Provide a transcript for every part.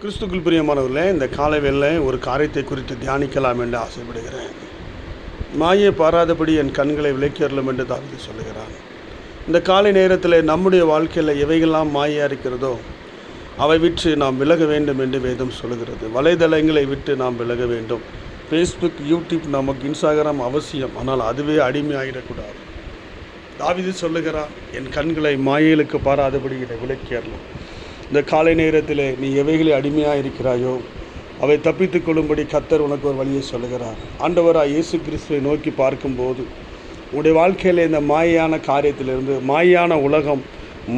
கிறிஸ்துக்குள் பிரியமானவர்களே, இந்த காலை வேளை ஒரு காரியத்தை குறித்து தியானிக்கலாம் என்று ஆசைப்படுகிறேன். மாயை பாராதபடி என் கண்களை விலக்கியறலும் என்று தாவீது சொல்லுகிறான். இந்த காலை நேரத்தில் நம்முடைய வாழ்க்கையில் எவைகள்லாம் மாயாக இருக்கிறதோ அவை விட்டு நாம் விலக வேண்டும் என்று வேதம் சொல்லுகிறது. வலைதளங்களை விட்டு நாம் விலக வேண்டும். ஃபேஸ்புக், யூடியூப், நமக்கு இன்ஸ்டாகிராம் அவசியம், ஆனால் அதுவே அடிமையாகிடக்கூடாது. தாவீது சொல்லுகிறான், என் கண்களை மாயைகளுக்கு பாராதபடி இதை விலக்கியறலும். இந்த காலை நேரத்தில் நீ எவைகளை அடிமையாக இருக்கிறாயோ அவை தப்பித்து கொள்ளும்படி கர்த்தர் உனக்கு ஒரு வழியை சொல்லுகிறார். ஆண்டவராக இயேசு கிறிஸ்துவை நோக்கி பார்க்கும்போது உன்னுடைய வாழ்க்கையில் இந்த மாயான காரியத்திலிருந்து, மாயான உலகம்,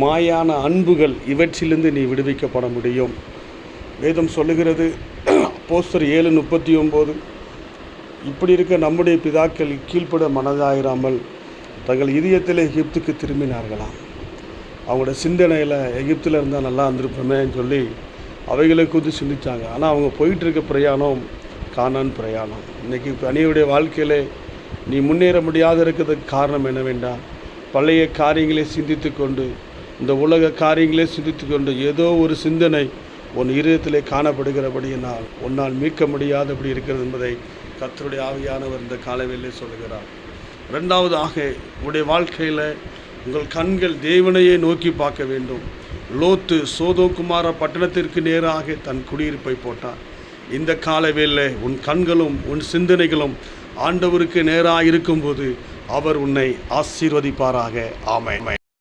மாயான அன்புகள், இவற்றிலிருந்து நீ விடுவிக்கப்பட முடியும். வேதம் சொல்லுகிறது, அப்போஸ்தலர் 7:39, இப்படி இருக்க நம்முடைய பிதாக்கள் கீழ்ப்பட மனதாயிராமல் தங்கள் இதயத்தில் எகிப்துக்கு திரும்பினார்களாம். அவங்களோட சிந்தனையில் எகிப்தில் இருந்தால் நல்லா இருந்திருப்போமேன்னு சொல்லி அவைகளை குறித்து சிந்தித்தாங்க. ஆனால் அவங்க போயிட்டுருக்க பிரயாணம் கானான் பிரயாணம். இன்றைக்கி அநேகருடைய வாழ்க்கையில் நீ முன்னேற முடியாத இருக்கிறதுக்கு காரணம் என்னவென்றால், பழைய காரியங்களை சிந்தித்து கொண்டு, இந்த உலக காரியங்களே சிந்தித்து கொண்டு ஏதோ ஒரு சிந்தனை உன் இதயத்திலே காணப்படுகிறபடியினால் உன்னால் மீட்க முடியாதபடி இருக்கிறது என்பதை கர்த்தருடைய ஆவியானவர் இந்த காலவேளையிலே சொல்லுகிறார். ரெண்டாவதாக, உடைய வாழ்க்கையில் உங்கள் கண்கள் தேவனையே நோக்கி பார்க்க வேண்டும். லோத்து சோதோகுமார பட்டணத்திற்கு நேராக தன் குடியிருப்பை போட்டார். இந்த காலவேளை உன் கண்களும் உன் சிந்தனைகளும் ஆண்டவருக்கு நேராக இருக்கும்போது அவர் உன்னை ஆசீர்வதிப்பாராக. ஆமென்.